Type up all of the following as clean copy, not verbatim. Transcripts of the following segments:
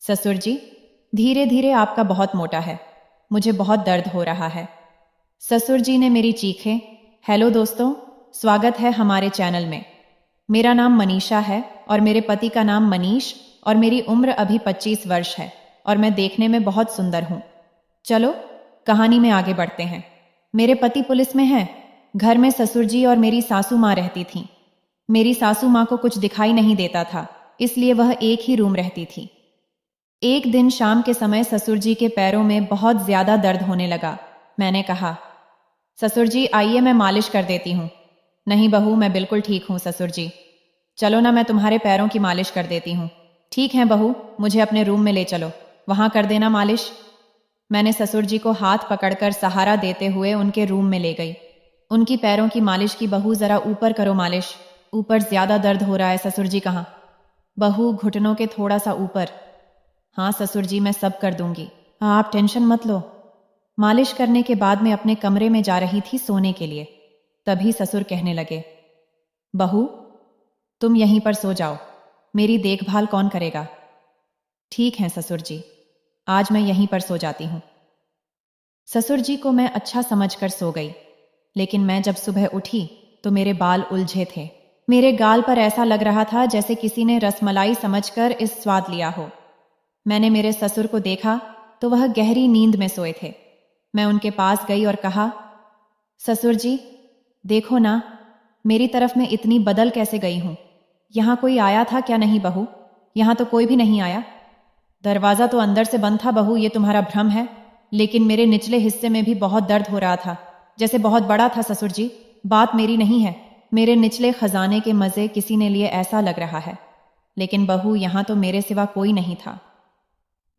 ससुर जी, धीरे धीरे आपका बहुत मोटा है, मुझे बहुत दर्द हो रहा है। ससुर जी ने मेरी चीखें। हेलो दोस्तों, स्वागत है हमारे चैनल में। मेरा नाम मनीषा है और मेरे पति का नाम मनीष और मेरी उम्र अभी 25 वर्ष है और मैं देखने में बहुत सुंदर हूँ। चलो कहानी में आगे बढ़ते हैं। मेरे पति पुलिस में हैं। घर में ससुर जी और मेरी सासू माँ रहती थीं। मेरी सासू माँ को कुछ दिखाई नहीं देता था, इसलिए वह एक ही रूम रहती थी। एक दिन शाम के समय ससुर जी के पैरों में बहुत ज्यादा दर्द होने लगा। मैंने कहा, ससुर जी आइए मैं मालिश कर देती हूँ। नहीं बहू, मैं बिल्कुल ठीक हूँ ससुर जी। चलो ना, मैं तुम्हारे पैरों की मालिश कर देती हूँ। ठीक है बहू, मुझे अपने रूम में ले चलो, वहां कर देना मालिश। मैंने ससुर जी को हाथ पकड़कर सहारा देते हुए उनके रूम में ले गई। उनकी पैरों की मालिश की। बहू जरा ऊपर करो मालिश, ऊपर ज्यादा दर्द हो रहा है। ससुर जी कहाँ? बहू घुटनों के थोड़ा सा ऊपर। हाँ ससुर जी, मैं सब कर दूंगी, आप टेंशन मत लो। मालिश करने के बाद मैं अपने कमरे में जा रही थी सोने के लिए। तभी ससुर कहने लगे, बहू तुम यहीं पर सो जाओ, मेरी देखभाल कौन करेगा? ठीक है ससुर जी, आज मैं यहीं पर सो जाती हूँ। ससुर जी को मैं अच्छा समझकर सो गई, लेकिन मैं जब सुबह उठी तो मेरे बाल उलझे थे। मेरे गाल पर ऐसा लग रहा था जैसे किसी ने रसमलाई समझकर इस स्वाद लिया हो। मैंने मेरे ससुर को देखा तो वह गहरी नींद में सोए थे। मैं उनके पास गई और कहा, ससुर जी देखो ना, मेरी तरफ मैं इतनी बदल कैसे गई हूं? यहां कोई आया था क्या? नहीं बहू, यहां तो कोई भी नहीं आया। दरवाजा तो अंदर से बंद था बहू, ये तुम्हारा भ्रम है। लेकिन मेरे निचले हिस्से में भी बहुत दर्द हो रहा था, जैसे बहुत बड़ा था। ससुर जी, बात मेरी नहीं है, मेरे निचले खजाने के मजे किसी ने लिए ऐसा लग रहा है। लेकिन बहू, यहां तो मेरे सिवा कोई नहीं था।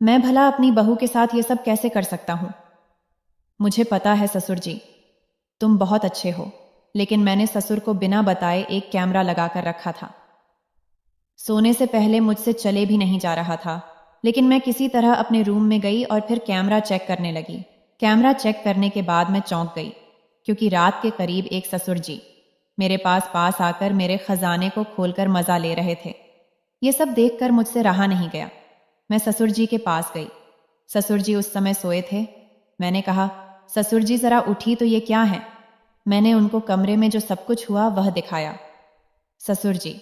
मैं भला अपनी बहू के साथ ये सब कैसे कर सकता हूं? मुझे पता है ससुर जी, तुम बहुत अच्छे हो, लेकिन मैंने ससुर को बिना बताए एक कैमरा लगाकर रखा था। सोने से पहले मुझसे चले भी नहीं जा रहा था, लेकिन मैं किसी तरह अपने रूम में गई और फिर कैमरा चेक करने लगी। कैमरा चेक करने के बाद मैं चौंक गई, क्योंकि रात के करीब एक ससुर जी मेरे पास आकर मेरे खजाने को खोलकर मजा ले रहे थे। ये सब देखकर मुझसे रहा नहीं गया। मैं ससुर जी के पास गई। ससुर जी उस समय सोए थे। मैंने कहा, ससुर जी जरा उठी तो ये क्या है? मैंने उनको कमरे में जो सब कुछ हुआ वह दिखाया। ससुर जी,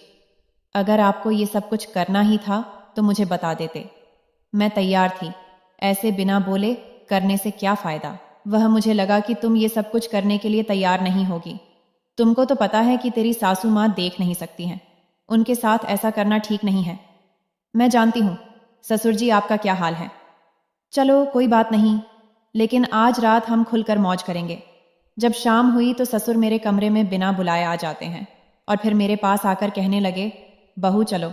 अगर आपको ये सब कुछ करना ही था तो मुझे बता देते, मैं तैयार थी। ऐसे बिना बोले करने से क्या फायदा? वह मुझे लगा कि तुम ये सब कुछ करने के लिए तैयार नहीं होगी। तुमको तो पता है कि तेरी सासू माँ देख नहीं सकती हैं, उनके साथ ऐसा करना ठीक नहीं है। मैं जानती हूँ ससुर जी आपका क्या हाल है। चलो कोई बात नहीं, लेकिन आज रात हम खुलकर मौज करेंगे। जब शाम हुई तो ससुर मेरे कमरे में बिना बुलाए आ जाते हैं और फिर मेरे पास आकर कहने लगे, बहू चलो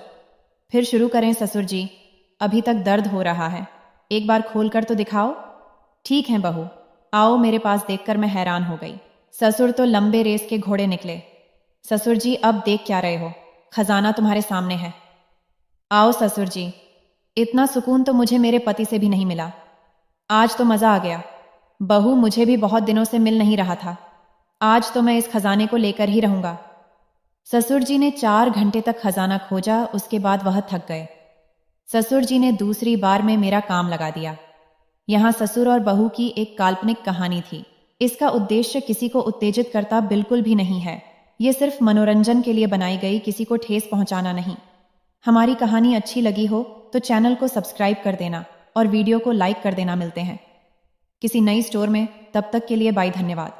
फिर शुरू करें। ससुर जी, अभी तक दर्द हो रहा है, एक बार खोल कर तो दिखाओ। ठीक है बहू, आओ। मेरे पास देखकर मैं हैरान हो गई। ससुर तो लंबे रेस के घोड़े निकले। ससुर जी, अब देख क्या रहे हो? खजाना तुम्हारे सामने है। आओ ससुर जी, इतना सुकून तो मुझे मेरे पति से भी नहीं मिला। आज तो मजा आ गया। बहू, मुझे भी बहुत दिनों से मिल नहीं रहा था। आज तो मैं इस खजाने को लेकर ही रहूंगा। ससुर जी ने 4 घंटे तक खजाना खोजा, उसके बाद वह थक गए। ससुर जी ने दूसरी बार में मेरा काम लगा दिया। यहाँ ससुर और बहू की एक काल्पनिक कहानी थी। इसका उद्देश्य किसी को उत्तेजित करता बिल्कुल भी नहीं है। ये सिर्फ मनोरंजन के लिए बनाई गई, किसी को ठेस पहुंचाना नहीं। हमारी कहानी अच्छी लगी हो तो चैनल को सब्सक्राइब कर देना और वीडियो को लाइक कर देना। मिलते हैं किसी नई स्टोर में, तब तक के लिए बाय, धन्यवाद।